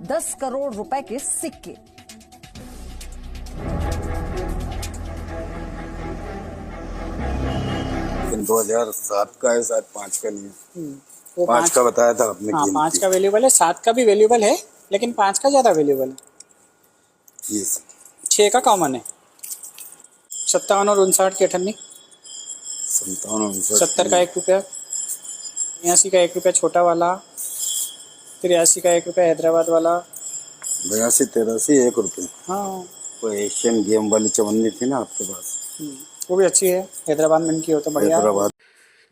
10 करोड़ रुपए के सिक्के। 2007 का है, शायद 5 का नहीं। वो 5 का बताया था आपने। हाँ, 5 का वैल्यूएबल है, 7 का भी वैल्यूएबल है, लेकिन 5 का ज्यादा वैल्यूएबल है। 6 का कॉमन है। 57 और 59 की 58, 70 का 1 रुपया, 82 का 1 रुपया छोटा वाला, 83 का 1 रुपया हैदराबाद वाला, 82, 83, 1 रुपये। हाँ, वो एशियन गेम वाली चवन्नी थी ना आपके पास, वो भी अच्छी है, हैदराबाद में इनकी हो तो बढ़िया। हैदराबाद।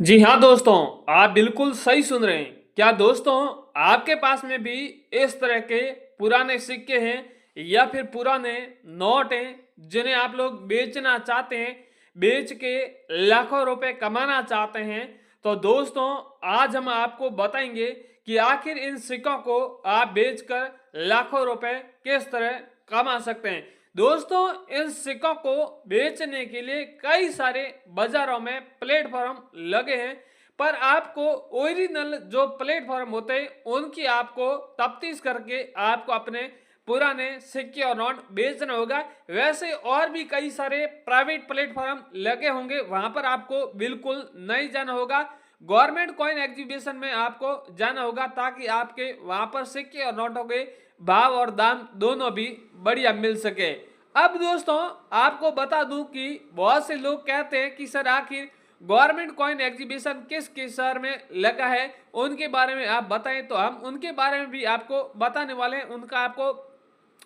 जी हाँ दोस्तों, आप बिल्कुल सही सुन रहे हैं। क्या दोस्तों आपके पास में भी इस तरह के पुराने सिक्के हैं या फिर पुराने नोट हैं जिन्हें आप लोग बेचना चाहते हैं, बेच के लाखों रुपए कमाना चाहते हैं? तो दोस्तों आज हम आपको बताएंगे कि आखिर इन सिक्कों को आप बेचकर लाखों रुपए किस तरह कमा सकते हैं। दोस्तों इन सिक्कों को बेचने के लिए कई सारे बाजारों में प्लेटफॉर्म लगे हैं, पर आपको ओरिजिनल जो प्लेटफॉर्म होते हैं उनकी आपको तफ्तीश करके आपको अपने पुराने सिक्के और नोट बेचना होगा। वैसे और भी कई सारे प्राइवेट प्लेटफॉर्म लगे होंगे, वहां पर आपको बिल्कुल नहीं जाना होगा। गवर्नमेंट कॉइन एग्जीबिशन में आपको जाना होगा ताकि आपके वहां पर सिक्के और नोटों के भाव और दाम दोनों भी बढ़िया मिल सके। अब दोस्तों आपको बता दूं कि बहुत से लोग कहते हैं कि सर आखिर गवर्नमेंट कॉइन एग्जीबिशन किस किस शहर में लगा है, उनके बारे में आप बताएं। तो हम उनके बारे में भी आपको बताने वाले हैं, उनका आपको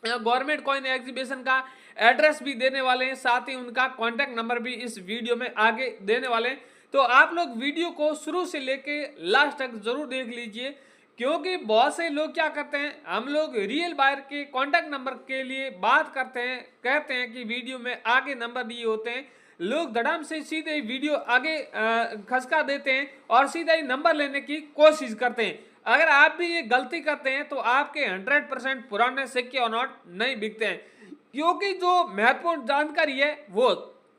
गवर्नमेंट कॉइन एग्जीबिशन का एड्रेस भी देने वाले हैं, साथ ही उनका कॉन्टैक्ट नंबर भी इस वीडियो में आगे देने वाले हैं। तो आप लोग वीडियो को शुरू से लेके लास्ट तक जरूर देख लीजिए, क्योंकि बहुत से लोग क्या करते हैं, हम लोग रियल बायर के कॉन्टैक्ट नंबर के लिए बात करते हैं, कहते हैं कि वीडियो में आगे नंबर दिए होते हैं, लोग धड़ाम से सीधे वीडियो आगे खसका देते हैं और सीधा ही नंबर लेने की कोशिश करते हैं। अगर आप भी ये गलती करते हैं तो आपके 100% पुराने सिक्के और नोट नहीं बिकते हैं, क्योंकि जो महत्वपूर्ण जानकारी है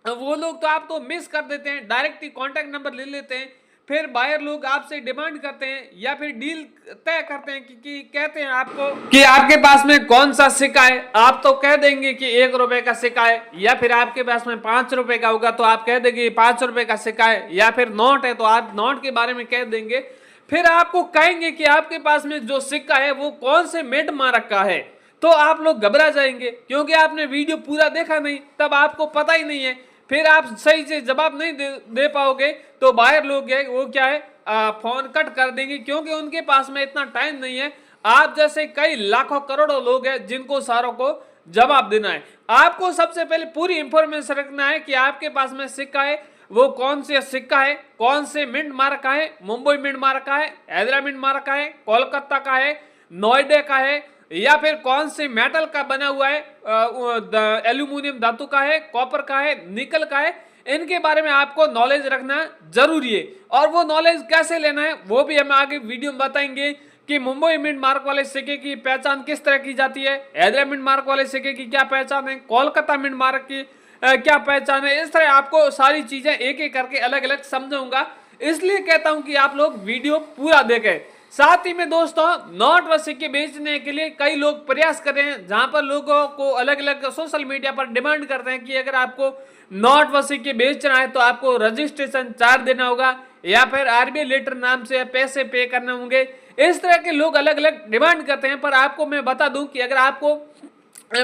वो लोग तो आप तो मिस कर देते हैं, डायरेक्ट ही कॉन्टैक्ट नंबर ले लेते हैं। फिर बायर लोग आपसे डिमांड करते हैं या फिर डील तय करते हैं कि कहते हैं आपको कि आपके पास में कौन सा सिक्का है, आप तो कह देंगे कि 1 रुपए का सिक्का है, या फिर आपके पास में 5 रुपए का होगा तो आप कह देंगे 5 रुपए का सिक्का है, या फिर नोट है तो आप नोट के बारे में कह देंगे। फिर आपको कहेंगे कि आपके पास में जो सिक्का है वो कौन से मिंट मार्क का है, तो आप लोग घबरा जाएंगे, क्योंकि आपने वीडियो पूरा देखा नहीं, तब आपको पता ही नहीं है। फिर आप सही से जवाब नहीं दे पाओगे तो बाहर लोग है वो क्या है फोन कट कर देंगे, क्योंकि उनके पास में इतना टाइम नहीं है। आप जैसे कई लाखों करोड़ों लोग हैं जिनको सारों को जवाब देना है। आपको सबसे पहले पूरी इंफॉर्मेशन रखना है कि आपके पास में सिक्का है वो कौन से सिक्का है, कौन से मिंट मार्क का है, मुंबई मिंट मार्क का है, हैदराबाद मिंट मार्क का है, कोलकाता का है, नोएडा का है, या फिर कौन से मेटल का बना हुआ है, एल्यूमिनियम धातु का है, कॉपर का है, निकल का है। इनके बारे में आपको नॉलेज रखना जरूरी है, और वो नॉलेज कैसे लेना है वो भी हम आगे वीडियो में बताएंगे कि मुंबई मिंट मार्क वाले सिक्के की पहचान किस तरह की जाती है, हैदराबाद मिंट मार्क वाले सिक्के की क्या पहचान है, कोलकाता मिंट मार्क की क्या पहचान है। इस तरह आपको सारी चीजें एक एक करके अलग अलग समझाऊंगा, इसलिए कहता हूं कि आप लोग वीडियो पूरा देखें। साथ ही में दोस्तों नोट व सिक्के बेचने के लिए कई लोग प्रयास कर रहे हैं, जहां पर लोगों को अलग अलग सोशल मीडिया पर डिमांड करते हैं कि अगर आपको नोट व सिक्के बेचना है तो आपको रजिस्ट्रेशन चार्ज देना होगा या फिर आरबीआई लेटर नाम से पैसे पे करने होंगे। इस तरह के लोग अलग अलग डिमांड करते हैं, पर आपको मैं बता दूं कि अगर आपको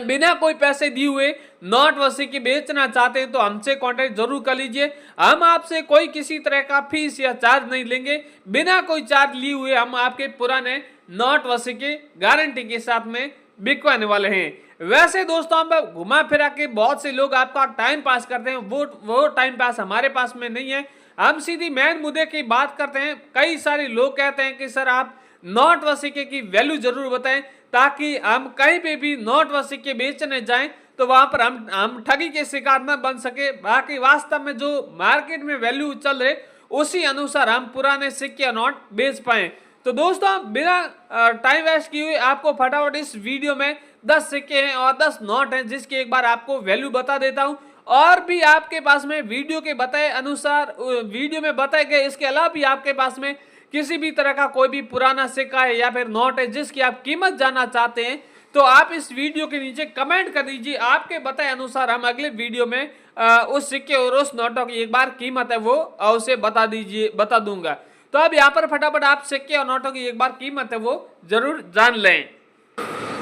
बिना कोई पैसे दिए हुए नोट व सिक्के बेचना चाहते हैं तो हमसे कांटेक्ट जरूर कर लीजिए। हम आपसे कोई किसी तरह का फीस या चार्ज नहीं लेंगे, बिना कोई चार्ज लिए हुए हम आपके पुराने नोट व सिक्के गारंटी के साथ में बिकवाने वाले हैं। वैसे दोस्तों हम घुमा फिरा के बहुत से लोग आपका टाइम पास करते हैं, वो टाइम पास हमारे पास में नहीं है। हम सीधी मेन मुद्दे की बात करते हैं। कई सारे लोग कहते हैं कि सर आप नोट व सिक्के की वैल्यू जरूर बताएं, ताकि हम कहीं पे भी नोट व सिक्के बेचने जाएं तो वहां पर हम ठगी के शिकार न बन सके। बाकी वास्तव में जो मार्केट में वैल्यू चल रहे उसी अनुसार हम पुराने सिक्के और नोट बेच पाए। तो दोस्तों बिना टाइम वेस्ट किए हुए आपको फटाफट इस वीडियो में 10 सिक्के हैं और 10 नोट हैं जिसकी एक बार आपको वैल्यू बता देता हूं। और भी आपके पास में वीडियो के बताए अनुसार वीडियो में बताए गए इसके अलावा भी आपके पास में किसी भी तरह का कोई भी पुराना सिक्का है या फिर नोट है जिसकी आप कीमत जानना चाहते हैं तो आप इस वीडियो के नीचे कमेंट कर दीजिए। आपके बताए अनुसार हम अगले वीडियो में उस सिक्के और उस नोटों की एक बार कीमत है वो उसे बता दूंगा। तो अब यहाँ पर फटाफट आप सिक्के और नोटों की एक बार कीमत है वो जरूर जान लें।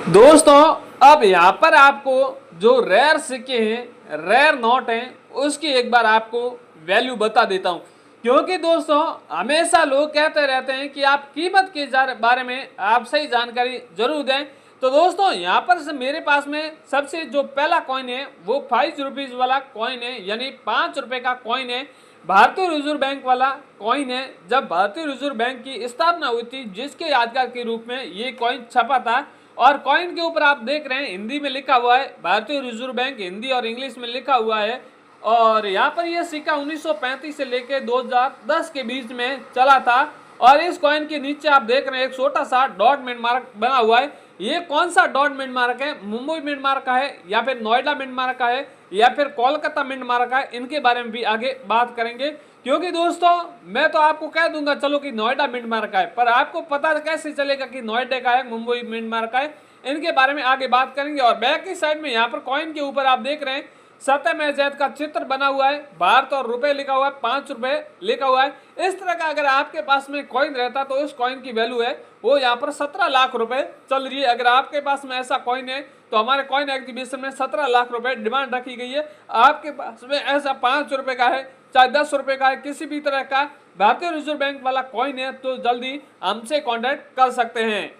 दोस्तों अब यहाँ पर आपको जो रेयर सिक्के हैं, रेयर नोट हैं, उसकी एक बार आपको वैल्यू बता देता हूँ, क्योंकि दोस्तों हमेशा लोग कहते रहते हैं कि आप कीमत के बारे में आप सही जानकारी जरूर दें। तो दोस्तों यहाँ पर से मेरे पास में सबसे जो पहला कॉइन है वो 5 रुपीज वाला कॉइन है, यानी 5 रुपए का कॉइन है। भारतीय रिजर्व बैंक वाला कॉइन है। जब भारतीय रिजर्व बैंक की स्थापना हुई थी जिसके यादगार के रूप में ये कॉइन छपा था, और कॉइन के ऊपर आप देख रहे हैं हिंदी में लिखा हुआ है भारतीय रिजर्व बैंक, हिंदी और इंग्लिश में लिखा हुआ है। और यहाँ पर यह सिक्का 1935 से लेकर 2010 के बीच में चला था। और इस कॉइन के नीचे आप देख रहे हैं एक छोटा सा डॉट मिंट मार्क बना हुआ है। ये कौन सा डॉट मिंट मार्क है, मुंबई मिंट मार्क का है या फिर नोएडा मिंट मार्क का है या फिर कोलकाता मिंट मार्क का है, इनके बारे में भी आगे बात करेंगे। क्योंकि दोस्तों मैं तो आपको कह दूंगा चलो कि नोएडा मिंट मार्क का है, पर आपको पता कैसे चलेगा कि नोएडा का है, मुंबई मिंट मार्क का है, इनके बारे में आगे बात करेंगे। और बैक की साइड में यहाँ पर कॉइन के ऊपर आप देख रहे हैं सत्यम जैद का चित्र बना हुआ है, भारत और रुपए लिखा हुआ है, 5 रुपए लिखा हुआ है। इस तरह का अगर आपके पास में कॉइन रहता तो उस कॉइन की वैल्यू है वो यहाँ पर 17 लाख रुपए चल रही है। अगर आपके पास में ऐसा कॉइन है तो हमारे कॉइन एग्जीबिशन में 17 लाख रुपए डिमांड रखी गई है। आपके पास में ऐसा 5 रुपए का है, चाहे 10 रुपए का है, किसी भी तरह का भारतीय रिजर्व बैंक वाला कॉइन है तो जल्दी हमसे कॉन्टेक्ट कर सकते हैं।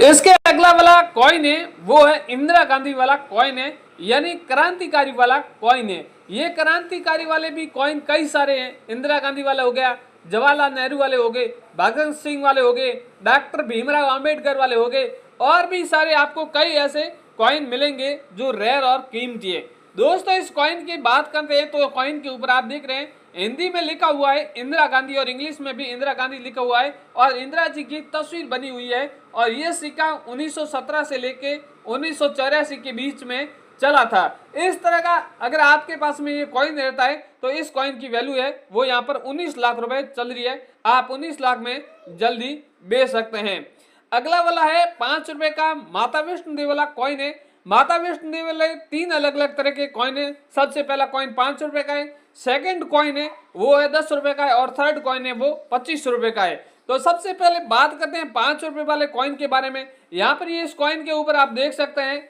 इसके अगला वाला कॉइन है वो है इंदिरा गांधी वाला कॉइन है, यानी क्रांतिकारी वाला कॉइन है। ये क्रांतिकारी वाले भी कॉइन कई सारे हैं। इंदिरा गांधी वाला हो गया, जवाहरलाल नेहरू वाले हो गए, भगत सिंह वाले हो गए, डॉक्टर भीमराव अंबेडकर वाले हो गए, और भी सारे आपको कई ऐसे कॉइन मिलेंगे जो रेयर और कीमती है। दोस्तों इस कॉइन की बात करते हैं तो कॉइन के ऊपर आप देख रहे हैं हिंदी में लिखा हुआ है इंदिरा गांधी और इंग्लिश में भी इंदिरा गांधी लिखा हुआ है और इंदिरा जी की तस्वीर बनी हुई है। और ये सिक्का 1917 से लेके 1984 के बीच में चला था। इस तरह का अगर आपके पास में ये कॉइन रहता है तो इस कॉइन की वैल्यू है वो यहाँ पर 19 लाख रुपए चल रही है। आप 19 लाख में जल्दी बेच सकते हैं। अगला वाला है 5 रुपए का माता वैष्णो देवी वाला कॉइन है। माता वैष्णो देवी वाले 3 अलग अलग तरह के कॉइन है। सबसे पहला कॉइन 5 रुपए का है, सेकंड कॉइन है वो है 10 रुपए का है और थर्ड कॉइन है वो 25 रुपए का है। तो सबसे पहले बात करते हैं 5 रुपए वाले कॉइन के बारे में। यहाँ पर ये इस कॉइन के ऊपर आप देख सकते हैं,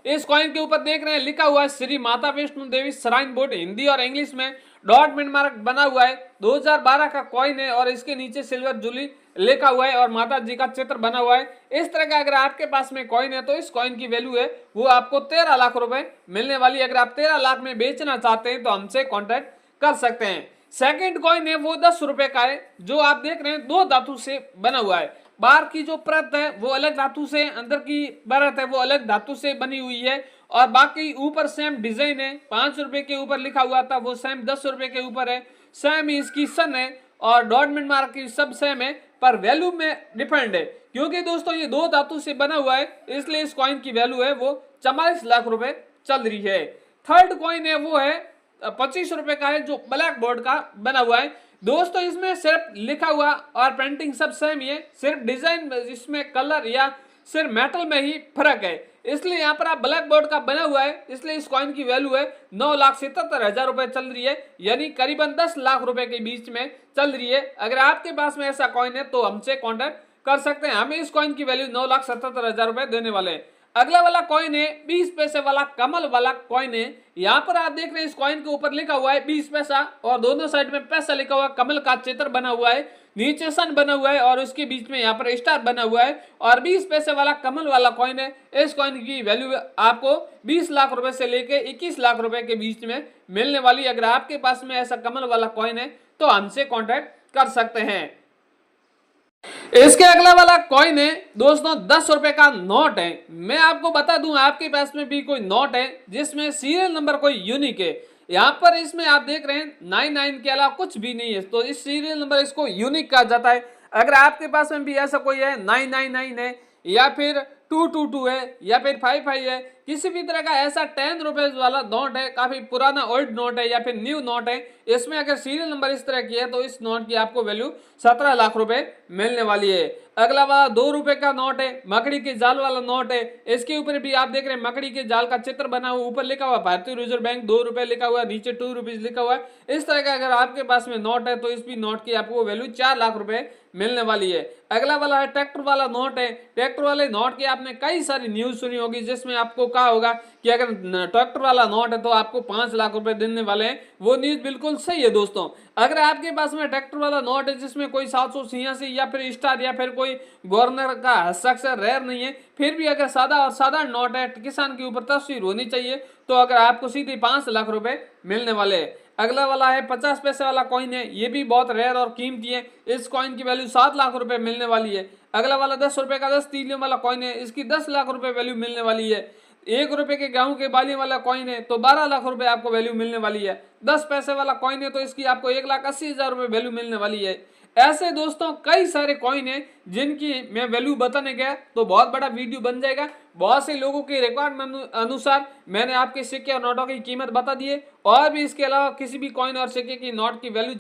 इस कॉइन के ऊपर देख रहे हैं लिखा हुआ है श्री माता वैष्णो देवी श्राइन बोर्ड, हिंदी और इंग्लिश में डॉट मिंट मार्क बना हुआ है। 2012 का कॉइन है और इसके नीचे सिल्वर जुबली लिखा हुआ है और माता जी का चित्र बना हुआ है। इस तरह का अगर आपके पास में कॉइन है तो इस कॉइन की वैल्यू है वो आपको 13 लाख रुपए मिलने वाली। अगर आप 13 लाख में बेचना चाहते हैं तो हमसे कॉन्टेक्ट कर सकते हैं। सेकंड कॉइन है वो 10 रुपए का है, जो आप देख रहे हैं 2 धातु से बना हुआ है। बाहर की जो परत है वो अलग धातु से, अंदर की परत है वो अलग धातु से बनी हुई है और बाकी ऊपर सेम डिजाइन है। 5 रुपए के ऊपर लिखा हुआ था वो सेम 10 रुपए के ऊपर है। सेम इसकी सन है और डॉट मिंट मार्क की सब सेम है, पर वैल्यू में डिफरेंट है। क्योंकि दोस्तों ये 2 धातु से बना हुआ है इसलिए इस कॉइन की वैल्यू है वो 44 लाख रुपए चल रही है। थर्ड कॉइन है वो है 25 रुपए का है, जो ब्लैक बोर्ड का बना हुआ है। दोस्तों इसमें सिर्फ लिखा हुआ और प्रिंटिंग सब सेम ही है, सिर्फ डिजाइन इसमें कलर या सिर्फ मेटल में ही फर्क है। इसलिए यहाँ पर आप ब्लैक बोर्ड का बना हुआ है, इसलिए इस कॉइन की वैल्यू है 9,77,000 रुपए चल रही है, यानी करीबन 10 लाख रुपए के बीच में चल रही है। अगर आपके पास में ऐसा कॉइन है तो हमसे कॉन्टेक्ट कर सकते हैं। हमें इस कॉइन की वैल्यू 9,77,000 रुपए देने वाले हैं। अगला वाला कॉइन है 20 पैसे वाला कमल वाला कॉइन है। यहाँ पर आप देख रहे हैं इस कॉइन के ऊपर लिखा हुआ है 20 पैसा और दोनों साइड में पैसा लिखा हुआ है, कमल का चित्र बना हुआ है, नीचे सन बना हुआ है और उसके बीच में यहाँ पर स्टार बना हुआ है और 20 पैसे वाला कमल वाला कॉइन है। इस कॉइन की वैल्यू आपको 20 लाख रुपए से लेके 21 लाख रुपए के बीच में मिलने वाली। अगर आपके पास में ऐसा कमल वाला कॉइन है तो हमसे कॉन्टेक्ट कर सकते हैं। इसके अगला वाला कॉइन है दोस्तों 10 रुपए का नोट है। मैं आपको बता दूं आपके पास में भी कोई नोट है जिसमें सीरियल नंबर कोई यूनिक है। यहाँ पर इसमें आप देख रहे हैं 99 के अलावा कुछ भी नहीं है, तो इस सीरियल नंबर इसको यूनिक कहा जाता है। अगर आपके पास में भी ऐसा कोई है 999 है या फिर 222 है या फिर 55 है, किसी भी तरह का ऐसा 10 रुपीज वाला नोट है, काफी पुराना ओल्ड नोट है या फिर न्यू नोट है, इसमें अगर सीरियल नंबर इस तरह की है तो इस नोट की आपको वैल्यू 17 लाख रुपए मिलने वाली है। अगला वाला 2 रुपए का नोट है, मकड़ी के जाल वाला नोट है। इसके ऊपर भी आप देख रहे हैं मकड़ी के जाल का चित्र बना हुआ, ऊपर लिखा हुआ भारतीय रिजर्व बैंक 2 रुपए लिखा हुआ, नीचे 2 रुपीज लिखा हुआ है। इस तरह का अगर आपके पास में नोट है तो इस भी नोट की आपको वैल्यू 4 लाख रुपए मिलने वाली है। अगला वाला है ट्रैक्टर वाला नोट है। ट्रैक्टर वाले नोट की आपने कई सारी न्यूज सुनी होगी जिसमें आपको कहा होगा कि अगर ट्रैक्टर वाला नोट है तो आपको 5 लाख रुपए देने वाले हैं। वो न्यूज बिल्कुल सही है दोस्तों। अगर आपके पास में ट्रैक्टर वाला नोट है जिसमें कोई 786 या फिर स्टार या फिर कोई गवर्नर का हस्ताक्षर रेयर नहीं है, फिर भी अगर सादा और सादा नोट है, किसान के ऊपर तस्वीर होनी चाहिए, तो अगर आपको सीधे 5 लाख रुपए मिलने वाले हैं। अगला वाला है 50 पैसे वाला कॉइन है, ये भी बहुत रेयर और कीमती है। इस कॉइन की वैल्यू 7 लाख रुपए मिलने वाली है। अगला वाला 10 रुपए का 10 तीलियों वाला कॉइन है, इसकी 10 लाख रुपए वैल्यू मिलने वाली है। 1 रुपए के गेहूं के बालियों वाला कॉइन है तो 12 लाख रुपए आपको वैल्यू मिलने वाली है। 10 पैसे वाला कॉइन है तो इसकी आपको 1,80,000 रुपए वैल्यू मिलने वाली है। ऐसे दोस्तों कई सारे कॉइन है जिनकी मैं वैल्यू बताने गया तो बहुत बड़ा वीडियो बन जाएगा। बहुत से लोगों के रिकॉर्ड अनुसार मैंने आपके सिक्के और नोटों की कीमत बता दी है, और भी इसके अलावा किसी भी कॉइन और सिक्के की नोट की वैल्यू